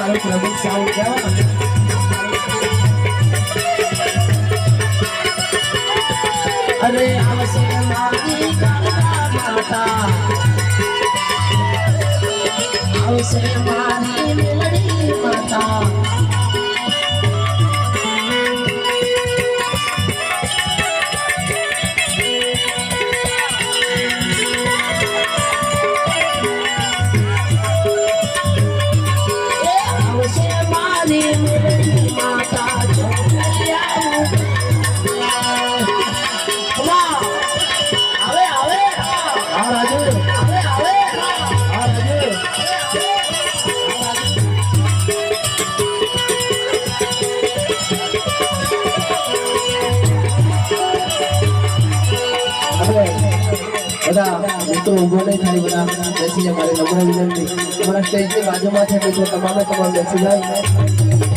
મારું પ્રભુ સાઉન્ડ કેવા અરે આવશે મારી કાળા માતા આવશે મારી મેલડી માતા બધા મિત્રો ઉભો નહીં થાય બધા બેસી જાય મારી નમ્ર વિનંતી તમારા સ્ટેજની બાજુમાં છે મિત્રો તમામે તમામ બેસી જાય